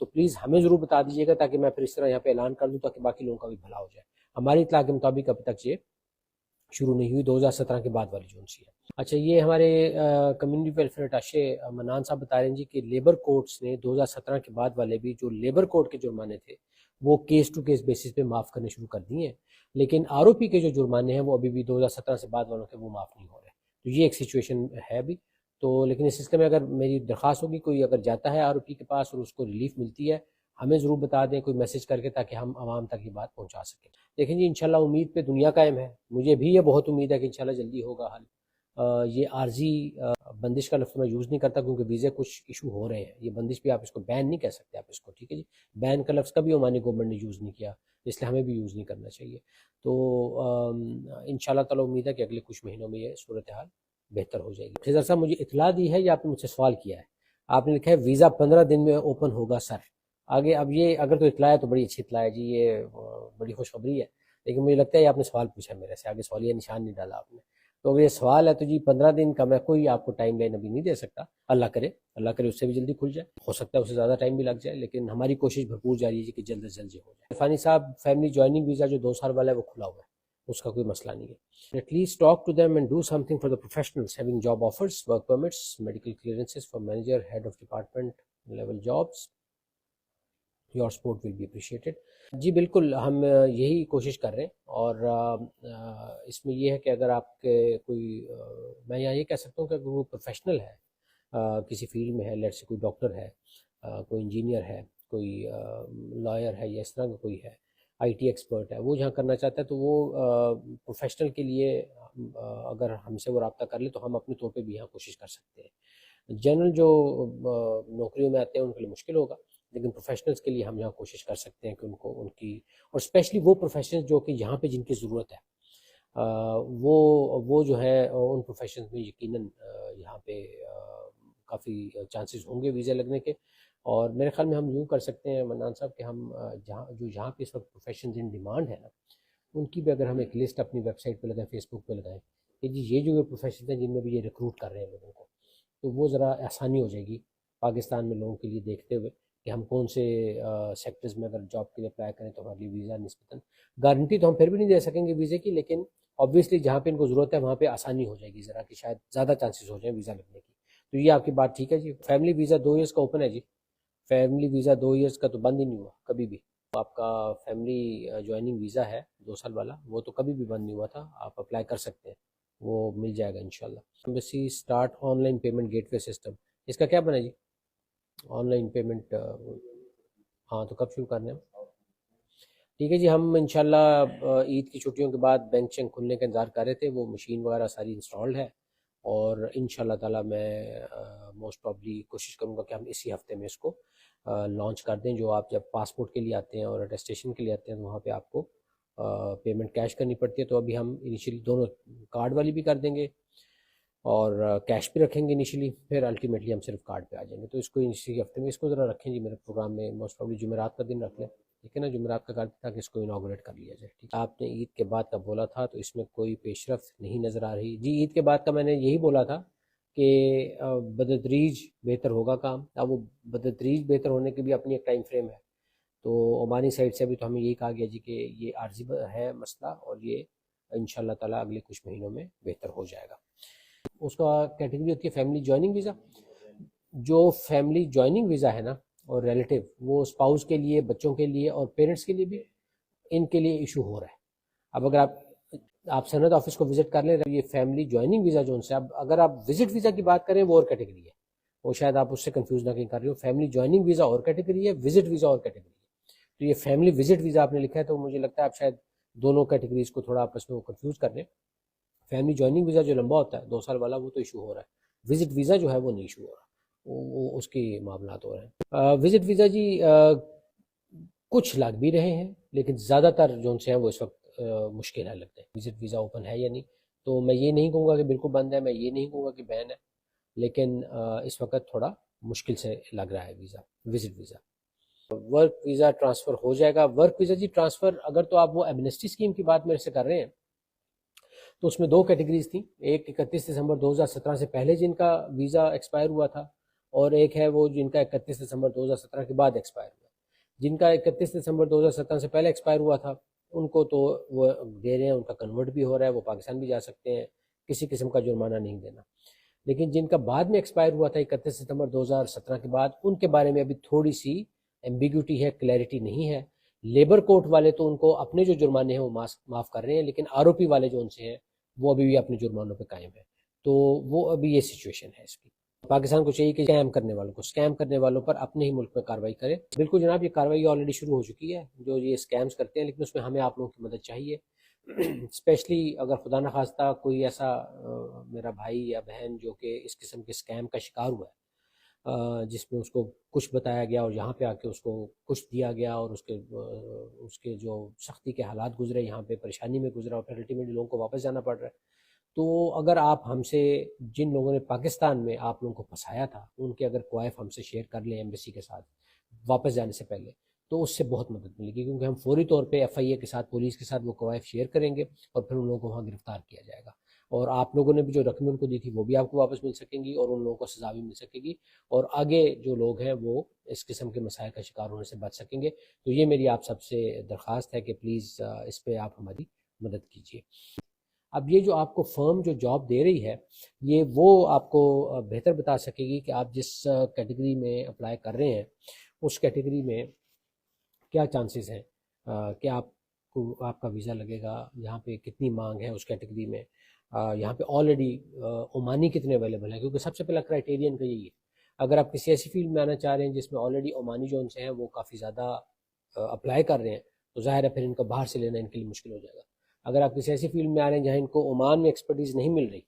تو پلیز ہمیں ضرور بتا دیجیے گا تاکہ میں پھر اس طرح یہاں پہ اعلان کر دوں تاکہ باقی لوگوں کا بھی بھلا ہو جائے. ہماری اطلاع کے مطابق اب تک یہ شروع نہیں ہوئی 2017 کے بعد والی جون سی ہے. اچھا یہ ہمارے کمیونٹی ویلفیئر اٹاشے منان صاحب بتا رہے ہیں جی کہ لیبر کورٹس نے 2017 کے بعد والے بھی جو لیبر کورٹ کے جرمانے تھے وہ کیس ٹو کیس بیسس پہ معاف کرنے شروع کر دیے ہیں، لیکن آر او پی کے جو جرمانے ہیں وہ ابھی بھی 2017 سے بعد والوں کے وہ معاف نہیں ہو رہے. تو یہ ایک سچویشن ہے ابھی. تو لیکن اس سلسلے میں اگر میری درخواست ہوگی کوئی اگر جاتا ہے آر او پی کے پاس اور اس کو ریلیف ملتی ہے ہمیں ضرور بتا دیں کوئی میسج کر کے تاکہ ہم عوام تک یہ بات پہنچا سکیں. دیکھیں جی انشاءاللہ امید پہ دنیا قائم ہے، مجھے بھی یہ بہت امید ہے کہ انشاءاللہ جلدی ہوگا حل. یہ عارضی بندش کا لفظ میں یوز نہیں کرتا کیونکہ ویزے کچھ ایشو ہو رہے ہیں، یہ بندش بھی آپ اس کو بین نہیں کہہ سکتے آپ اس کو، ٹھیک ہے جی. بین کا لفظ کبھی عمانی گورنمنٹ نے یوز نہیں کیا، اس لیے ہمیں بھی یوز نہیں کرنا چاہیے. تو انشاءاللہ تعالی امید ہے کہ اگلے کچھ مہینوں میں یہ صورتحال بہتر ہو جائے گی. خضر صاحب مجھے اطلاع دی ہے یا آپ نے مجھ سے سوال کیا ہے، آپ نے لکھا ہے ویزا 15 دن میں اوپن ہوگا سر. آگے اب یہ اگر تو اطلاع ہے تو بڑی اچھی اطلاع ہے جی، یہ بڑی خوشخبری ہے، لیکن مجھے لگتا ہے یہ آپ نے سوال پوچھا میرے سے، آگے سوالیہ نشان نہیں ڈالا آپ نے. تو اگر یہ سوال ہے تو جی 15 دن کا میں کوئی آپ کو ٹائم لائن ابھی نہیں دے سکتا. اللہ کرے اس سے بھی جلدی کھل جائے، ہو سکتا ہے اس سے زیادہ ٹائم بھی لگ جائے، لیکن ہماری کوشش بھرپور جاری ہے کہ جلد از جلد یہ ہو جائے. فانی صاحب فیملی جوائننگ ویزا جو 2 سال والا ہے وہ کھلا ہوا ہے، اس کا کوئی مسئلہ نہیں ہے. At least talk to them and do something for the professionals having job offers, work permits, medical clearances for manager, head of department level jobs. Your support will be appreciated. جی بالکل ہم یہی کوشش کر رہے ہیں، اور اس میں یہ ہے کہ اگر آپ کے کوئی میں یہاں یہ کہہ سکتا ہوں کہ اگر وہ پروفیشنل ہے کسی فیلڈ میں ہے، لیٹ سے کوئی ڈاکٹر ہے، کوئی انجینئر ہے، کوئی لائر ہے، یا اس طرح کا کوئی ہے آئی ٹی ایکسپرٹ ہے، وہ جہاں کرنا چاہتا ہے تو وہ پروفیشنل کے لیے اگر ہم سے وہ رابطہ کر لے تو ہم اپنے طور پہ بھی یہاں کوشش کر سکتے ہیں. جنرل جو نوکریوں میں آتے ہیں ان کے لیے مشکل ہوگا، لیکن پروفیشنلز کے لیے ہم یہاں کوشش کر سکتے ہیں کہ ان کو ان کی، اور اسپیشلی وہ پروفیشنلز جو کہ یہاں پہ جن کی ضرورت ہے وہ جو ہے ان پروفیشنز میں یقیناً یہاں پہ کافی چانسز ہوں گے ویزے لگنے کے. اور میرے خیال میں ہم یوں کر سکتے ہیں منان صاحب کہ ہم جہاں پہ اس وقت پروفیشنز ان ڈیمانڈ ہے نا ان کی بھی اگر ہم ایک لسٹ اپنی ویب سائٹ پہ لگائیں، فیس بک پہ لگائیں کہ جی یہ جو پروفیشنز ہیں جن میں بھی یہ ریکروٹ کر رہے ہیں لوگوں کو، تو وہ ذرا آسانی ہو جائے گی پاکستان میں لوگوں کے لیے دیکھتے ہوئے کہ ہم کون سے سیکٹرز میں اگر جاب کے لیے اپلائی کریں تو ہمارے لیے ویزا نسبتاً گارنٹی تو ہم پھر بھی نہیں دے سکیں گے ویزے کی، لیکن آبویسلی جہاں پہ ان کو ضرورت ہے وہاں پہ آسانی ہو جائے گی ذرا کہ شاید زیادہ چانسز ہو جائیں ویزا لگنے کی. تو یہ آپ کی بات ٹھیک ہے جی. فیملی ویزا 2 ایئرس کا اوپن ہے جی، فیملی ویزا 2 ایئرس کا تو بند ہی نہیں ہوا کبھی بھی. آپ کا فیملی جوائننگ ویزا ہے 2 سال والا، وہ تو کبھی بھی بند نہیں ہوا تھا، آپ اپلائی کر سکتے ہیں، وہ مل جائے گا انشاءاللہ. Embassy start online payment gateway system, اس کا کیا بنا جی؟ آن لائن پیمنٹ ہاں تو کب شروع کرنے ہیں؟ ٹھیک ہے جی. ہم انشاءاللہ عید کی چھٹیوں کے بعد بینک شینک کھلنے کا انتظار کر رہے تھے، وہ مشین وغیرہ ساری انسٹالڈ ہے، اور انشاءاللہ تعالی میں موسٹ پرابلی کوشش کروں گا کہ ہم اسی ہفتے میں اس کو لانچ کر دیں. جو آپ جب پاسپورٹ کے لیے آتے ہیں اور اٹیسٹیشن کے لیے آتے ہیں تو وہاں پہ آپ کو پیمنٹ کیش کرنی پڑتی ہے، تو ابھی ہم انیشیلی دونوں کارڈ والی بھی کر دیں گے اور کیش بھی رکھیں گے انیشیلی، پھر الٹیمیٹلی ہم صرف کارڈ پہ آ جائیں گے. تو اس کو اسی ہفتے میں اس کو ذرا رکھیں جی میرے پروگرام میں، موسٹ پرابلی جمعرات کا دن رکھ لیں، ٹھیک ہے نا، جمعرات کا کر دیں تاکہ اس کو انوگریٹ کر لیا جائے. ٹھیک ہے. آپ نے عید کے بعد کا بولا تھا تو اس میں کوئی پیش رفت نہیں نظر آ رہی جی. عید کے بعد کا میں نے یہی بولا تھا کہ بدتدریج بہتر ہوگا کام. اب وہ بدتدریج بہتر ہونے کی بھی اپنی ایک ٹائم فریم ہے، تو عمانی سائڈ سے بھی تو ہمیں یہی کہا گیا جی کہ یہ عارضی ہے مسئلہ اور یہ انشاءاللہ تعالیٰ اگلے کچھ مہینوں میں بہتر ہو جائے گا. اس کا کیٹیگری ہوتی ہے فیملی جوائننگ ویزا. جو فیملی جوائننگ ویزا ہے نا اور ریلیٹیو، وہ اسپاؤس کے لیے، بچوں کے لیے اور پیرنٹس کے لیے بھی ان کے لیے ایشو ہو رہا ہے. اب اگر آپ سند آفس کو وزٹ کر لیں، یہ فیملی جوائننگ ویزا جو ان سے، اب اگر آپ وزٹ ویزا کی بات کریں وہ اور کیٹیگری ہے، وہ شاید آپ اس سے کنفیوز نہ کہیں کر رہے ہو. فیملی جوائننگ ویزا اور کیٹیگری ہے، وزٹ ویزا اور کیٹیگری ہے. تو یہ فیملی وزٹ ویزا آپ نے لکھا ہے تو مجھے لگتا ہے آپ شاید دونوں کیٹیگریز کو تھوڑا آپس میں کنفیوز کر لیں. فیملی جوائننگ ویزا جو لمبا ہوتا ہے 2 سال والا وہ تو ایشو ہو رہا ہے، وزٹ ویزا جو ہے وہ نہیں ایشو ہو رہا، وہ اس کی معاملات ہو رہے ہیں. وزٹ ویزا جی کچھ لگ بھی رہے ہیں لیکن زیادہ تر جو ان سے ہیں وہ اس وقت مشکل ہے لگتے ہیں. وزٹ ویزا اوپن ہے یا نہیں، تو میں یہ نہیں کہوں گا کہ بالکل بند ہے، میں یہ نہیں کہوں گا کہ بین ہے، لیکن اس وقت تھوڑا مشکل سے لگ رہا ہے visa, visit visa. Work visa transfer ہو جائے گا. ورک ویزا جی ٹرانسفر اگر تو آپ وہ ایمنسٹی اسکیم کی بات میرے سے کر رہے ہیں تو اس میں 2 کیٹیگریز تھیں. ایک 31 دسمبر 2017 سے پہلے جن کا ویزا ایکسپائر ہوا تھا، اور ایک ہے وہ جن کا 31 دسمبر 2017 کے بعد ایکسپائر ہوا. جن کا 31 دسمبر 2017 سے پہلے ایکسپائر ہوا تھا ان کو تو وہ دے رہے ہیں، ان کا کنورٹ بھی ہو رہا ہے، وہ پاکستان بھی جا سکتے ہیں، کسی قسم کا جرمانہ نہیں دینا. لیکن جن کا بعد میں ایکسپائر ہوا تھا 31 ستمبر 2017 کے بعد، ان کے بارے میں ابھی تھوڑی سی ایمبیگوٹی ہے، کلیئرٹی نہیں ہے. لیبر کورٹ والے تو ان کو اپنے جو جرمانے ہیں وہ معاف کر رہے ہیں، لیکن آر او پی والے جو ان سے ہیں وہ ابھی بھی اپنے جرمانوں پہ قائم ہیں. تو وہ ابھی یہ سچویشن ہے اس کی. پاکستان کو چاہیے کہ اسکیم کرنے والوں پر اپنے ہی ملک میں کارروائی کرے. بالکل جناب، یہ کارروائی آلریڈی شروع ہو چکی ہے جو یہ اسکیمز کرتے ہیں، لیکن اس میں ہمیں آپ لوگوں کی مدد چاہیے. اسپیشلی اگر خدا نخواستہ کوئی ایسا میرا بھائی یا بہن جو کہ اس قسم کے اسکیم کا شکار ہوا ہے، جس میں اس کو کچھ بتایا گیا اور یہاں پہ آ کے اس کو کچھ دیا گیا اور اس کے جو سختی کے حالات گزرے، یہاں پہ پریشانی میں گزرا اور پھر الٹیمیٹلی لوگوں کو واپس جانا پڑ رہا ہے. تو اگر آپ ہم سے، جن لوگوں نے پاکستان میں آپ لوگوں کو پھنسایا تھا، ان کے اگر کوائف ہم سے شیئر کر لیں ایمبیسی کے ساتھ واپس جانے سے پہلے، تو اس سے بہت مدد ملے گی، کیونکہ ہم فوری طور پہ ایف آئی اے کے ساتھ، پولیس کے ساتھ وہ کوائف شیئر کریں گے اور پھر ان لوگوں کو وہاں گرفتار کیا جائے گا. اور آپ لوگوں نے بھی جو رقمیں ان کو دی تھی وہ بھی آپ کو واپس مل سکیں گی اور ان لوگوں کو سزا بھی مل سکے گی، اور آگے جو لوگ ہیں وہ اس قسم کے مسائل کا شکار ہونے سے بچ سکیں گے. تو یہ میری آپ سب سے درخواست ہے کہ پلیز اس پہ آپ ہماری مدد کیجیے. اب یہ جو آپ کو فرم جو جاب دے رہی ہے، یہ وہ آپ کو بہتر بتا سکے گی کہ آپ جس کیٹیگری میں اپلائی کر رہے ہیں اس کیٹیگری میں کیا چانسز ہیں کہ آپ کا ویزا لگے گا، یہاں پہ کتنی مانگ ہے اس کیٹیگری میں، یہاں پہ آلریڈی عمانی کتنے اویلیبل ہیں، کیونکہ سب سے پہلا کرائٹیرین کا یہی ہے. اگر آپ کسی ایسی فیلڈ میں آنا چاہ رہے ہیں جس میں آلریڈی عمانی جو ان سے ہیں وہ کافی زیادہ اپلائی کر رہے ہیں، تو ظاہر ہے پھر ان کا باہر سے لینا ان کے لیے مشکل ہو جائے گا. اگر آپ کسی ایسی فیلڈ میں آ رہے ہیں جہاں ان کو عمان میں ایکسپرٹیز نہیں مل رہی،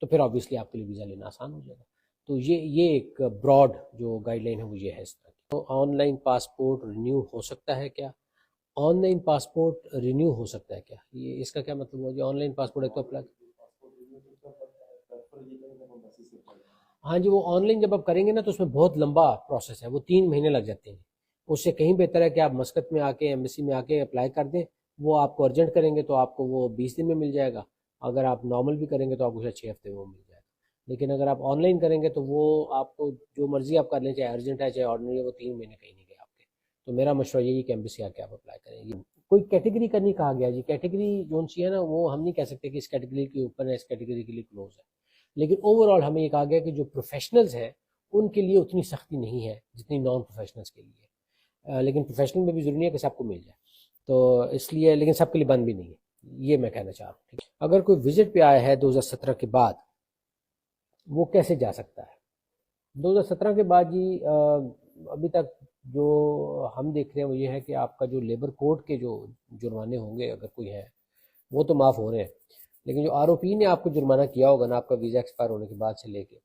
تو پھر آبویسلی آپ کے لیے ویزا لینا آسان ہو جائے گا. تو یہ ایک براڈ جو گائیڈ لائن ہے وہ یہ ہے اس طرح کی. تو آن لائن پاسپورٹ رینیو ہو سکتا ہے کیا؟ آن لائن پاسپورٹ رینیو ہو سکتا ہے کیا؟ یہ اس کا کیا مطلب ہوا؟ آن لائن پاسپورٹ ایک تو اپلائی، ہاں جی، وہ آن لائن جب آپ کریں گے نا تو اس میں بہت لمبا پروسیس ہے، وہ 3 مہینے لگ جاتے ہیں. اس سے کہیں بہتر ہے کہ آپ مسقط میں آ کے، ایمبیسی میں آ کے اپلائی کر دیں. وہ آپ کو ارجنٹ کریں گے تو آپ کو وہ 20 دن میں مل جائے گا، اگر آپ نارمل بھی کریں گے تو آپ کو 6 ہفتے میں وہ مل جائے گا. لیکن اگر آپ آن لائن کریں گے تو وہ آپ کو جو مرضی آپ کر لیں، چاہے ارجنٹ ہے چاہے آرڈنری ہے، وہ 3 مہینے کہیں نہیں گئے آپ کے. تو میرا مشورہ یہی کہ ایمبیسی آ کے آپ اپلائی کریں. یہ کوئی کیٹیگری کا نہیں کہا گیا جی، کیٹیگری جو سی ہے نا وہ ہم نہیں کہہ سکتے کہ اس کیٹیگری کے اوپر ہے، اس کیٹیگری کے لیے کلوز ہے. لیکن اوور آل ہمیں یہ کہا گیا کہ جو پروفیشنلز ہیں ان کے لیے اتنی سختی نہیں ہے جتنی نان پروفیشنلز کے لیے. لیکن پروفیشنل میں بھی ضروری ہے کہ سب کو مل جائے، تو اس لیے، لیکن سب کے لیے بند بھی نہیں ہے، یہ میں کہنا چاہ رہا ہوں. ٹھیک ہے، اگر کوئی وزٹ پہ آیا ہے 2017 کے بعد، وہ کیسے جا سکتا ہے 2017 کے بعد؟ جی ابھی تک جو ہم دیکھ رہے ہیں وہ یہ ہے کہ آپ کا جو لیبر کوڈ کے جو جرمانے ہوں گے اگر کوئی ہے وہ تو معاف ہو رہے ہیں، لیکن جو آر او پی نے آپ کو جرمانہ کیا ہوگا نا آپ کا ویزا ایکسپائر ہونے کے بعد سے لے کے،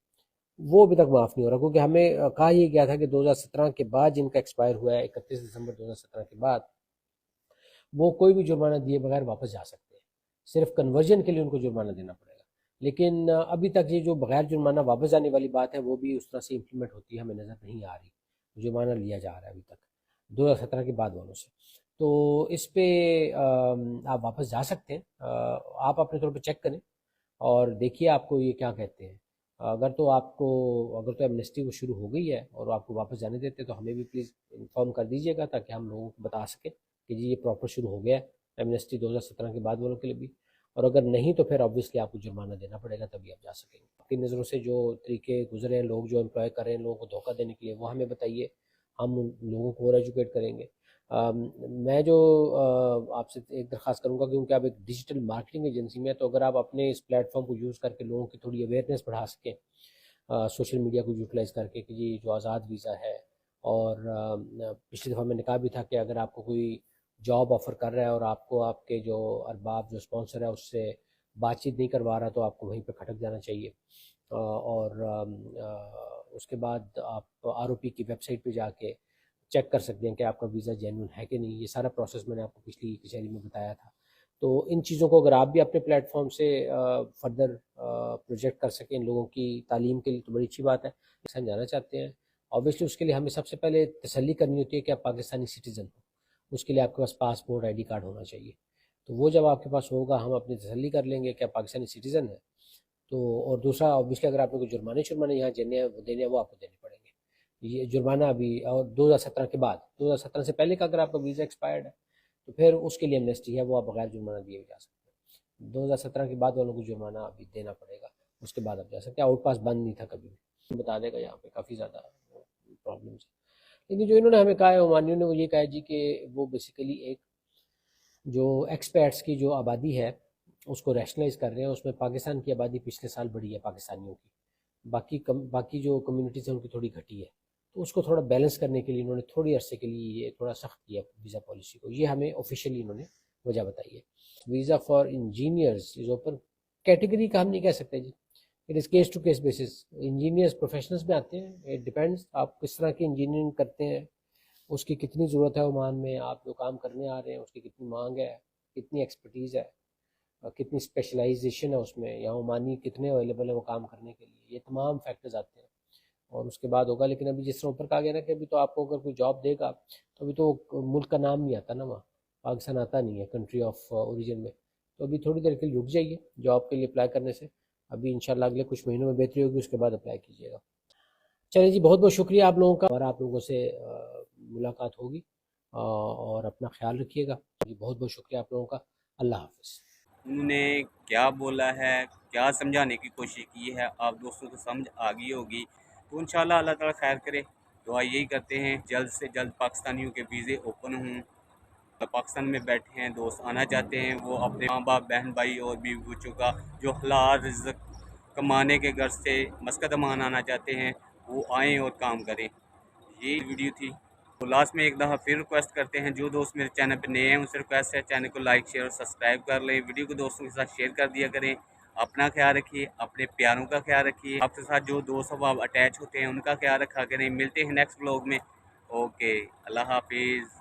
وہ ابھی تک معاف نہیں ہو رہا، کیونکہ ہمیں کہا یہ گیا تھا کہ 2017 کے بعد جن کا ایکسپائر ہوا ہے 31 دسمبر 2017 کے بعد، وہ کوئی بھی جرمانہ دیے بغیر واپس جا سکتے ہیں، صرف کنورژن کے لیے ان کو جرمانہ دینا پڑے گا. لیکن ابھی تک یہ جو بغیر جرمانہ واپس جانے والی بات ہے وہ بھی اس طرح سے امپلیمنٹ ہوتی ہے ہمیں نظر نہیں آ رہی. جرمانہ لیا جا رہا ہے ابھی تک 2017 کے بعد والوں سے. تو اس پہ آپ واپس جا سکتے ہیں، آپ اپنے طور پہ چیک کریں اور دیکھیے آپ کو یہ کیا کہتے ہیں. اگر تو ایمنسٹی وہ شروع ہو گئی ہے اور آپ کو واپس جانے دیتے تو ہمیں بھی پلیز انفارم کر دیجیے گا تاکہ ہم لوگوں کو بتا سکیں کہ جی یہ پراپر شروع ہو گیا ہے ایمنسٹی 2017 کے بعد والوں کے لیے بھی. اور اگر نہیں تو پھر آبویسلی آپ کو جرمانہ دینا پڑے گا، تبھی آپ جا سکیں گے. آپ کی نظروں سے جو طریقے گزرے ہیں، لوگ جو امپلائے کر رہے ہیں لوگوں کو دھوکہ دینے کے لیے، وہ ہمیں بتائیے، ہم ان لوگوں کو اور ایجوکیٹ کریں گے. میں جو آپ سے ایک درخواست کروں گا، کیونکہ آپ ایک ڈیجیٹل مارکیٹنگ ایجنسی میں ہیں، تو اگر آپ اپنے اس پلیٹ فارم کو یوز کر کے لوگوں کی تھوڑی اویئرنیس بڑھا سکیں، سوشل میڈیا کو یوٹیلائز کر کے، کہ جی جو آزاد ویزا ہے، اور پچھلی دفعہ میں نے کہا بھی تھا کہ اگر آپ کو کوئی جاب آفر کر رہا ہے اور آپ کو آپ کے جو ارباب جو اسپانسر ہے اس سے بات چیت نہیں کروا رہا، تو آپ کو وہیں پہ کھٹک جانا چاہیے. اور اس کے بعد آپ آر او پی کی ویب سائٹ پہ جا کے چیک کر سکتے ہیں کہ آپ کا ویزا جینوئن ہے کہ نہیں. یہ سارا پروسیس میں نے آپ کو پچھلی کچہری میں بتایا تھا. تو ان چیزوں کو اگر آپ بھی اپنے پلیٹ فارم سے فردر پروجیکٹ کر سکیں ان لوگوں کی تعلیم کے لیے، تو بڑی اچھی بات ہے. ہم جانا چاہتے ہیں، اوبیسلی اس کے لیے ہمیں سب سے پہلے تسلی کرنی ہوتی ہے کہ آپ پاکستانی سٹیزن ہو. اس کے لیے آپ کے پاس پاسپورٹ، آئی ڈی کارڈ ہونا چاہیے. تو وہ جب آپ کے پاس ہوگا ہم اپنی تسلی کر لیں گے کہ آپ پاکستانی سٹیزن ہیں. تو اور دوسرا اوبیسلی اگر آپ کو جرمانے یہاں دینے ہیں وہ آپ کو دینے پڑے گا. یہ جرمانہ ابھی، اور 2017 کے بعد، 2017 سے پہلے کا اگر آپ کا ویزا ایکسپائرڈ ہے تو پھر اس کے لیے ایمنیسٹی ہے، وہ آپ بغیر جرمانہ دیے جا سکتے ہیں۔ 2017 کے بعد والوں کو جرمانہ ابھی دینا پڑے گا، اس کے بعد آپ جا سکتے ہیں۔ آؤٹ پاس بند نہیں تھا کبھی بھی، بتا دے گا یہاں پہ کافی زیادہ پرابلمس ہیں۔ لیکن جو انہوں نے ہمیں کہا ہے عمانیوں نے، وہ یہ کہا ہے جی کہ وہ بیسیکلی ایک جو ایکسپیٹس کی جو آبادی ہے اس کو ریشنلائز کر رہے ہیں۔ اس میں پاکستان کی آبادی پچھلے سال بڑھی ہے پاکستانیوں کی، باقی جو کمیونٹیز ہیں ان کی تھوڑی گھٹی ہے، تو اس کو تھوڑا بیلنس کرنے کے لیے انہوں نے تھوڑی عرصے کے لیے یہ تھوڑا سخت کیا ویزا پالیسی کو۔ یہ ہمیں آفیشیلی انہوں نے وجہ بتائی ہے۔ Visa for engineers is open, category کا ہم نہیں کہہ سکتے جی، it is case to case basis. Engineers professionals میں آتے ہیں، اٹ ڈیپینڈس آپ کس طرح کی انجینئرنگ کرتے ہیں، اس کی کتنی ضرورت ہے عمان میں، آپ جو کام کرنے آ رہے ہیں اس کی کتنی مانگ ہے، کتنی ایکسپرٹیز ہے، کتنی اسپیشلائزیشن ہے اس میں، یہاں عمانی کتنے اویلیبل ہیں وہ کام کرنے کے لیے، یہ تمام فیکٹرز آتے ہیں اور اس کے بعد ہوگا۔ لیکن ابھی جس طرح اوپر کہا گیا نا کہ ابھی تو آپ کو اگر کوئی جاب دے گا تو ابھی تو ملک کا نام نہیں آتا نا، وہاں پاکستان آتا نہیں ہے کنٹری آف اوریجن میں، تو ابھی تھوڑی دیر کے لیے رک جائیے جاب کے لیے اپلائی کرنے سے، ابھی انشاءاللہ اگلے کچھ مہینوں میں بہتری ہوگی، اس کے بعد اپلائی کیجیے گا۔ چلیں جی، بہت بہت شکریہ آپ لوگوں کا، اور آپ لوگوں سے ملاقات ہوگی، اور اپنا خیال رکھیے گا جی۔ بہت بہت شکریہ آپ لوگوں کا، اللہ حافظ۔ انہوں نے کیا بولا ہے، کیا سمجھانے کی کوشش کی ہے، آپ دوستوں کو سمجھ آ گئی ہوگی، تو انشاءاللہ اللہ تعالیٰ خیر کرے۔ دعا یہی کرتے ہیں جلد سے جلد پاکستانیوں کے ویزے اوپن ہوں۔ پاکستان میں بیٹھے ہیں دوست، آنا چاہتے ہیں، وہ اپنے ماں باپ، بہن بھائی اور بیوی بچوں کا جو حلال رزق کمانے کے غرض سے مسقط عمان آنا چاہتے ہیں، وہ آئیں اور کام کریں۔ یہ ویڈیو تھی۔ تو لاسٹ میں ایک دفعہ پھر ریکویسٹ کرتے ہیں، جو دوست میرے چینل پہ نئے ہیں ان سے ریکویسٹ ہے چینل کو لائک شیئر اور سبسکرائب کر لیں، ویڈیو کو دوستوں کے ساتھ شیئر کر دیا کریں۔ اپنا خیال رکھیے، اپنے پیاروں کا خیال رکھیے، آپ کے ساتھ جو دوست اب آپ اٹیچ ہوتے ہیں ان کا خیال رکھا کریں۔ ملتے ہیں نیکسٹ ولاگ میں۔ اوکے، اللہ حافظ۔